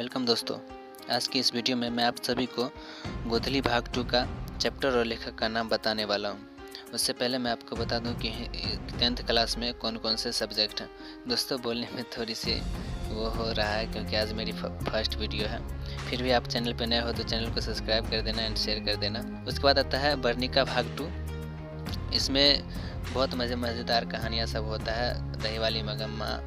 Welcome दोस्तों। आज की इस वीडियो में मैं आप सभी को गोधली भाग 2 का चैप्टर और लेखक का नाम बताने वाला हूं। उससे पहले मैं आपको बता दूं कि 10th क्लास में कौन कौन से सब्जेक्ट हैं। दोस्तों बोलने में थोड़ी सी वो हो रहा है क्योंकि आज मेरी फर्स्ट वीडियो है। फिर भी आप चैनल पर नए हो तो चैनल को सब्सक्राइब कर देना एंड शेयर कर देना। उसके बाद आता है वर्णिका भाग 2। इसमें बहुत मज़ेदार कहानियाँ सब होता है, दही वाली मगम्मा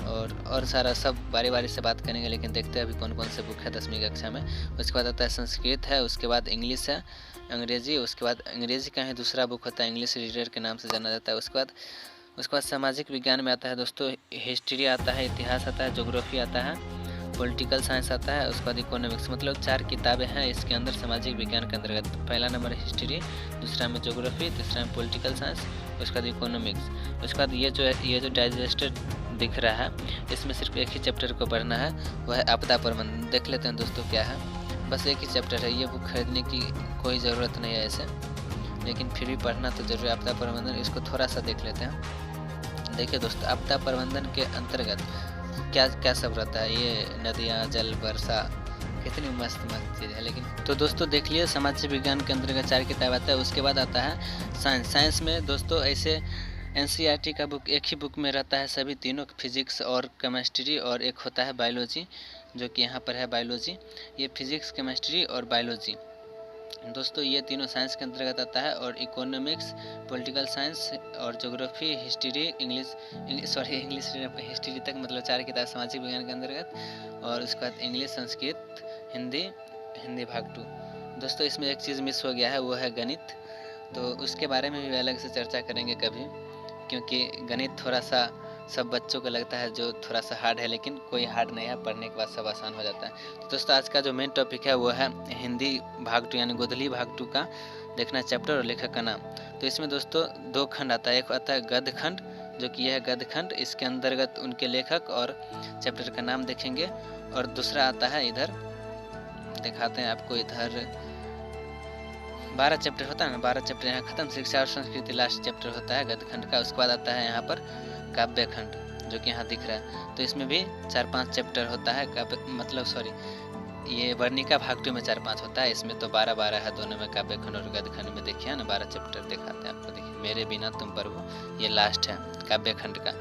और सारा सब बारी बारी से बात करेंगे। लेकिन देखते हैं अभी कौन कौन से बुक है 10वीं कक्षा में। उसके बाद आता है संस्कृत है, उसके बाद इंग्लिश है, अंग्रेज़ी, उसके बाद अंग्रेज़ी का ही दूसरा बुक होता है इंग्लिश रीडर के नाम से जाना जाता है। उसके बाद सामाजिक विज्ञान में आता है दोस्तों हिस्ट्री आता है, इतिहास आता है, ज्योग्राफी आता है, पॉलिटिकल साइंस आता है। उसके बाद इकोनॉमिक्स, मतलब 4 किताबें हैं इसके अंदर सामाजिक विज्ञान के अंतर्गत। पहला नंबर हिस्ट्री, दूसरा में ज्योग्राफी, तीसरा में पॉलिटिकल साइंस, उसके बाद इकोनॉमिक्स। उसके बाद ये जो डाइजेस्टर दिख रहा है इसमें सिर्फ एक ही चैप्टर को पढ़ना है, वह है आपदा प्रबंधन। देख लेते हैं दोस्तों क्या है, बस एक ही चैप्टर है। ये बुक खरीदने की कोई ज़रूरत नहीं है ऐसे, लेकिन फिर भी पढ़ना तो जरूरी है। आपदा प्रबंधन, इसको थोड़ा सा देख लेते हैं। देखिए दोस्तों, आपदा प्रबंधन के अंतर्गत क्या क्या सब रहता है। ये नदियाँ, जल, वर्षा, कितनी मस्त चीज़ है। लेकिन तो दोस्तों देख लिए सामाजिक विज्ञान के अंतर्गत 4 किताब आता है। उसके बाद आता है साइंस में दोस्तों ऐसे NCERT का बुक एक ही बुक में रहता है सभी तीनों, फिजिक्स और केमिस्ट्री, और एक होता है बायोलॉजी जो कि यहाँ पर है बायोलॉजी। ये फिजिक्स, केमिस्ट्री और बायोलॉजी दोस्तों ये तीनों साइंस के अंतर्गत आता है। और इकोनॉमिक्स, पॉलिटिकल साइंस और ज्योग्राफी, हिस्ट्री, इंग्लिश हिस्ट्री तक, मतलब 4 किताब सामाजिक विज्ञान के अंतर्गत। और उसके बाद इंग्लिश, संस्कृत, हिंदी भाग 2। दोस्तों इसमें एक चीज़ मिस हो गया है, वो है गणित। तो उसके बारे में भी अलग से चर्चा करेंगे कभी, क्योंकि गणित थोड़ा सा सब बच्चों को लगता है जो थोड़ा सा हार्ड है, लेकिन कोई हार्ड नहीं है, पढ़ने के बाद सब आसान हो जाता है। तो दोस्तों आज का जो मेन टॉपिक है वो है हिंदी भाग 2 यानी गोधली भाग 2 का देखना चैप्टर और लेखक का नाम। तो इसमें दोस्तों 2 खंड आता है। एक आता है गद्य खंड, जो कि यह है गद्य खंड, इसके अंतर्गत उनके लेखक और चैप्टर का नाम देखेंगे। और दूसरा आता है, इधर दिखाते हैं आपको, इधर 12 चैप्टर होता है ना, 12 चैप्टर यहाँ खत्म। शिक्षा और संस्कृति लास्ट चैप्टर होता है गद्य खंड का। उसके बाद आता है यहाँ पर काव्य खंड, जो कि यहाँ दिख रहा है। तो इसमें भी 4-5 चैप्टर होता है। ये वर्णिका भाग 2 में 4-5 होता है, इसमें तो 12-12 है दोनों में, काव्य खंड और गद्य खंड में। देखिए ना 12 चैप्टर दिखाते हैं आपको। देखिए मेरे बिना तुम पर हो, ये लास्ट है काव्य खंड का।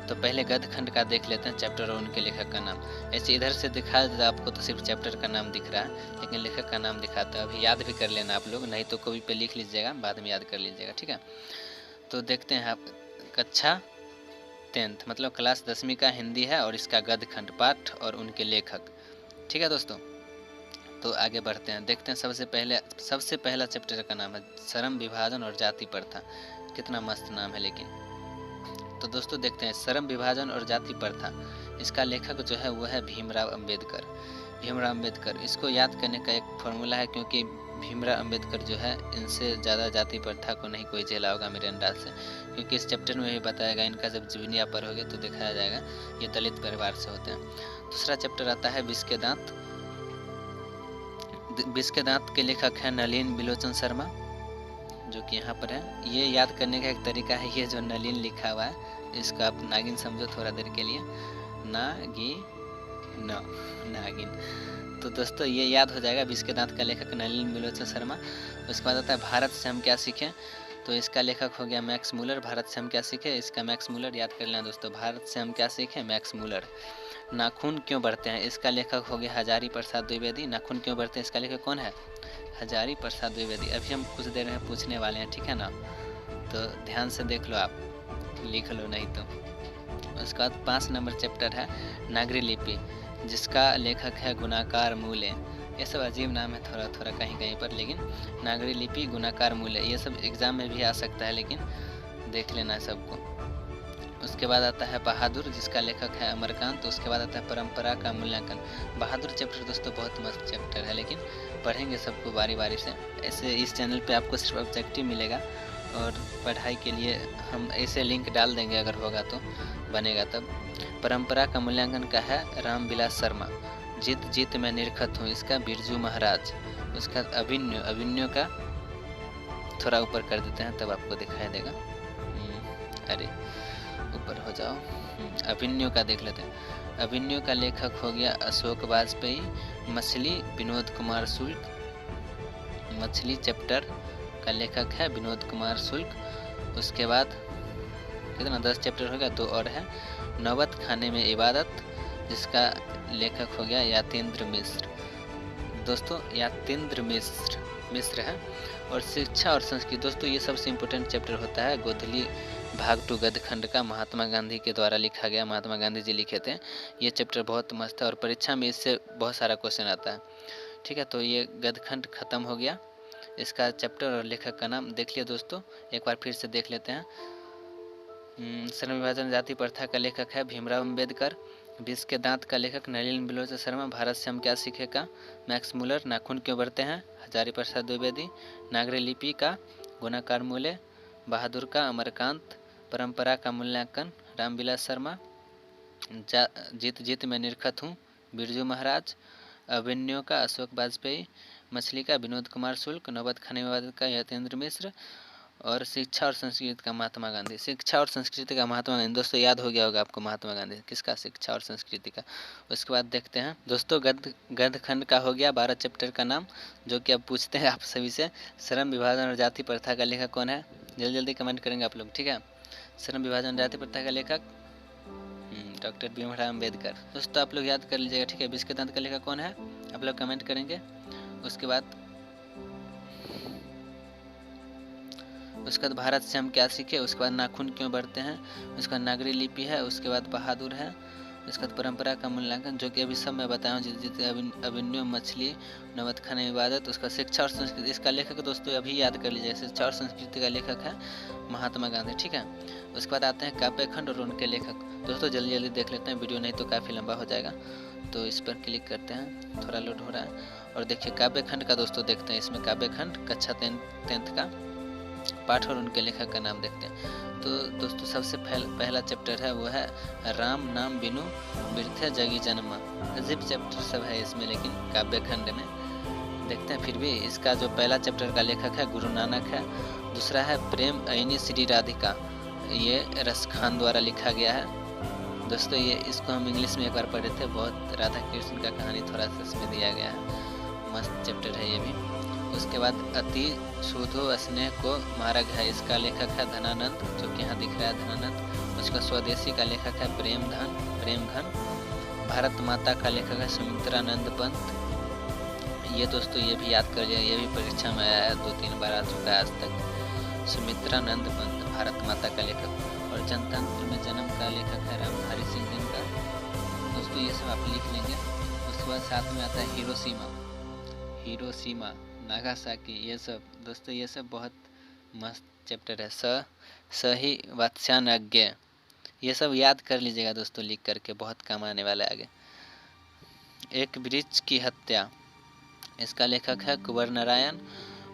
तो पहले गद्य खंड का देख लेते हैं चैप्टर और उनके लेखक का नाम। ऐसे इधर से दिखा देता आपको तो सिर्फ चैप्टर का नाम दिख रहा है, लेकिन लेखक का नाम दिखाता है। अभी याद भी कर लेना आप लोग, नहीं तो कॉपी पे लिख लीजिएगा, बाद में याद कर लीजिएगा, ठीक है। तो देखते हैं आप, कक्षा 10th मतलब क्लास 10वीं का हिंदी है, और इसका गद्य खंड पाठ और उनके लेखक, ठीक है दोस्तों। तो आगे बढ़ते हैं, देखते हैं। सबसे पहला चैप्टर का नाम है श्रम विभाजन और जाति प्रथा। कितना मस्त नाम है लेकिन। तो दोस्तों देखते हैं, श्रम विभाजन और जाति प्रथा, इसका लेखक जो है वो है भीमराव अम्बेडकर। इसको याद करने का एक फॉर्मूला है, क्योंकि भीमराव अम्बेडकर जो है इनसे ज़्यादा जाति प्रथा को नहीं कोई झेला होगा मेरे अंदाज से, क्योंकि इस चैप्टर में भी बताएगा। इनका जब जीवनी पढ़ोगे तो दिखाया जाएगा, ये दलित परिवार से होते हैं। दूसरा चैप्टर आता है विष के दांत के लेखक है नलिन बिलोचन शर्मा, जो कि यहाँ पर है। ये याद करने का एक तरीका है, ये जो नलिन लिखा हुआ है इसको आप नागिन समझो थोड़ा देर के लिए, नागिन। तो दोस्तों ये याद हो जाएगा, विष के दांत का लेखक नलिन बिलोचन शर्मा। उसके बाद आता है भारत से हम क्या सीखें, तो इसका लेखक हो गया मैक्स मूलर। भारत से हम क्या सीखें, इसका मैक्स मूलर याद कर लेना दोस्तों। भारत से हम क्या सीखें, मैक्स मूलर। नाखून क्यों बढ़ते हैं, इसका लेखक हो गया हजारी प्रसाद द्विवेदी। नाखून क्यों बढ़ते हैं, इसका लेखक कौन है, हजारी प्रसाद द्विवेदी। अभी हम कुछ देर में पूछने वाले हैं, ठीक है ना, तो ध्यान से देख लो, आप लिख लो नहीं तो। उसके बाद 5 नंबर चैप्टर है नागरी लिपि, जिसका लेखक है गुणाकार मूल्य। ये सब अजीब नाम है थोड़ा कहीं पर, लेकिन नागरी लिपि, गुणाकार मूल्य, ये सब एग्जाम में भी आ सकता है, लेकिन देख लेना है सबको। उसके बाद आता है बहादुर, जिसका लेखक है अमरकांत। उसके बाद आता है परंपरा का मूल्यांकन। बहादुर चैप्टर दोस्तों बहुत मस्त चैप्टर है, लेकिन पढ़ेंगे सबको बारी बारी से। ऐसे इस चैनल पे आपको सिर्फ ऑब्जेक्टिव मिलेगा, और पढ़ाई के लिए हम ऐसे लिंक डाल देंगे, अगर होगा तो बनेगा तब। परंपरा का मूल्यांकन का है रामविलास शर्मा। जीत में निरखत हूँ, इसका बिरजू महाराज। उसका अभिन्यो का थोड़ा ऊपर कर देते हैं तब आपको दिखाई देगा। अरे ऊपर हो जाओ। अभिमन्यु का देख लेते हैं। अभिमन्यु का लेखक हो गया अशोक वाजपेयी। मछली विनोद कुमार शुक्ल। मछली चैप्टर का लेखक है विनोद कुमार शुक्ल। उसके बाद कितना 10 चैप्टर हो गया, 2 और है। नौबत खाने में इबादत, जिसका लेखक हो गया यातेंद्र मिश्र। दोस्तों यातेंद्र मिश्र है। और शिक्षा और संस्कृति, दोस्तों ये सबसे इम्पोर्टेंट चैप्टर होता है गोधली भाग 2 गद्यखंड का, महात्मा गांधी के द्वारा लिखा गया, महात्मा गांधी जी लिखे थे। ये चैप्टर बहुत मस्त है और परीक्षा में इससे बहुत सारा क्वेश्चन आता है। ठीक है, तो ये गद्यखंड खत्म हो गया। इसका चैप्टर और लेखक का नाम देख लिया दोस्तों, एक बार फिर से देख लेते हैं। श्रम विभाजन जाति प्रथा का लेखक है भीमराव अम्बेडकर। विष के दांत का लेखक नलिन बिलोच शर्मा। भारत से हम क्या सीखे का मैक्स मुलर। नाखून क्यों बढ़ते हैं हजारी प्रसाद द्विवेदी। नागरी लिपि का गुणाकार मूल्य। बहादुर का अमरकांत। परंपरा का मूल्यांकन रामविलास शर्मा। जीत जीत में निरखत हूँ बिरजू महाराज। अभिमन्यु का अशोक वाजपेयी। मछली का विनोद कुमार शुक्ल। नौबत खाने में इबादत का यातेंद्र मिश्र। और शिक्षा और संस्कृति का महात्मा गांधी। शिक्षा और संस्कृति का महात्मा गांधी, दोस्तों याद हो गया होगा आपको महात्मा गांधी किसका, शिक्षा और संस्कृति का। उसके बाद देखते हैं दोस्तों गद्य खंड का हो गया 12 चैप्टर का नाम, जो कि अब पूछते हैं आप सभी से। श्रम विभाजन और जाति प्रथा का लेखक कौन है, जल्दी जल्दी कमेंट करेंगे आप लोग, ठीक है। श्रम विभाजन और जाति प्रथा का लेखक डॉक्टर भीमराव अम्बेडकर। दोस्तों आप लोग याद कर लीजिएगा, ठीक है। विष के दांत का लेखक कौन है आप लोग कमेंट करेंगे। उसके बाद भारत से हम क्या सीखे। उसके बाद नाखून क्यों बढ़ते हैं। उसके बाद नागरी लिपि है। उसके बाद बहादुर है। उसके बाद परंपरा का मूल्यांकन, जो कि अभी सब मैं बताया हूँ, जितने अभिमन्यु, मछली, नौबत खाने में इबादत। उसका शिक्षा और संस्कृति, इसका लेखक दोस्तों अभी याद कर लीजिए, शिक्षा और संस्कृति का लेखक है महात्मा गांधी, ठीक है। उसके बाद आते हैं काव्य खंड और उनके लेखक। दोस्तों जल्दी जल्दी देख लेते हैं, वीडियो नहीं तो काफ़ी लंबा हो जाएगा। तो इस पर क्लिक करते हैं, थोड़ा लोड हो रहा है। और देखिए काव्य खंड का दोस्तों देखते हैं, इसमें काव्य खंड कक्षा 10th का पाठ और उनके लेखक का नाम देखते हैं। तो दोस्तों सबसे पहला चैप्टर है वो है राम नाम बिनु बिरथे जगी जन्मा। अजीब चैप्टर सब है इसमें, लेकिन काव्य खंड में देखते हैं। फिर भी इसका जो पहला चैप्टर का लेखक है गुरु नानक है। दूसरा है प्रेम अयनी श्री राधिका, ये रस खान द्वारा लिखा गया है। दोस्तों ये इसको हम इंग्लिश में एक बार पढ़े थे, बहुत राधा कृष्ण का कहानी थोड़ा सा इसमें दिया गया है, मस्त चैप्टर है ये भी। उसके बाद अति शुद्धो स्नेह को मार्ग है, इसका लेखक है धनानंद, जो कि यहाँ दिख रहा है धनानंद। उसका स्वदेशी का लेखक है प्रेमघन। भारत माता का लेखक है सुमित्रानंद पंत। ये दोस्तों ये भी याद कर लिया, ये भी परीक्षा में आया है, 2-3 बार आ चुका है आज तक। सुमित्रानंद पंत भारत माता का लेखक। और जनतंत्र में जन्म का लेखक है रामधारी सिंह दिनकर। दोस्तों ये सब आप लिख लेंगे। उसके बाद साथ में आता है हिरोशिमा, नागासाकी, ये सब दोस्तों ये सब बहुत मस्त चैप्टर है। सही वात्स्यानज्ञ, ये सब याद कर लीजिएगा दोस्तों लिख करके, बहुत काम आने वाला है आगे। एक वृक्ष की हत्या, इसका लेखक है कुंवर नारायण।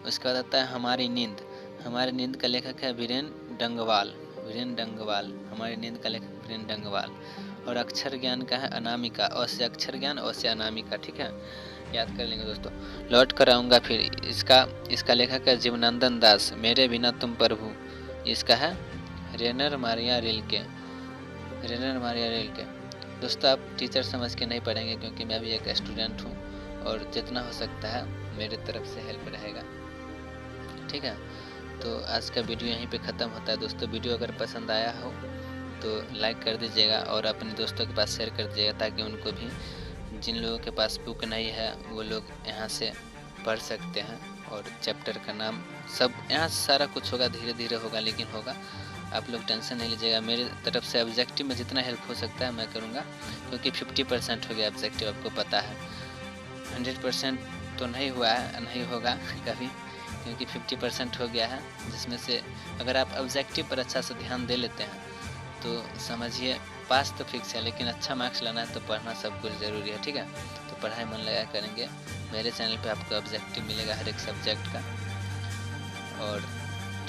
उसके बाद आता है हमारी नींद का लेखक है वीरेन डंगवाल। हमारी नींद का लेखक वीरेन डंगवाल। और अक्षर ज्ञान का है अनामिका, अ से अक्षर ज्ञान, अ से अनामिका, ठीक है, याद कर लेंगे दोस्तों। लौट कर आऊँगा फिर, इसका लेखक है जीवनंदन दास। मेरे बिना तुम प्रभु, इसका है रेनर मारिया रिल्के। दोस्तों आप टीचर समझ के नहीं पढ़ेंगे, क्योंकि मैं भी एक स्टूडेंट हूँ और जितना हो सकता है मेरे तरफ से हेल्प रहेगा, ठीक है। तो आज का वीडियो यहीं पे ख़त्म होता है दोस्तों। वीडियो अगर पसंद आया हो तो लाइक कर दीजिएगा और अपने दोस्तों के पास शेयर कर दीजिएगा, ताकि उनको भी, जिन लोगों के पास बुक नहीं है वो लोग यहाँ से पढ़ सकते हैं। और चैप्टर का नाम सब यहाँ सारा कुछ होगा, धीरे धीरे होगा, लेकिन होगा, आप लोग टेंशन नहीं लीजिएगा। मेरी तरफ से ऑब्जेक्टिव में जितना हेल्प हो सकता है मैं करूँगा, क्योंकि 50% हो गया ऑब्जेक्टिव, आपको पता है। 100% तो नहीं हुआ है, नहीं होगा कभी, क्योंकि 50% हो गया है, जिसमें से अगर आप ऑब्जेक्टिव पर अच्छा से ध्यान दे लेते हैं तो समझिए पास तो फिक्स है, लेकिन अच्छा मार्क्स लाना है तो पढ़ना सब कुछ ज़रूरी है, ठीक है। तो पढ़ाई मन लगा करेंगे। मेरे चैनल पे आपको ऑब्जेक्टिव मिलेगा हर एक सब्जेक्ट का। और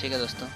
ठीक है दोस्तों।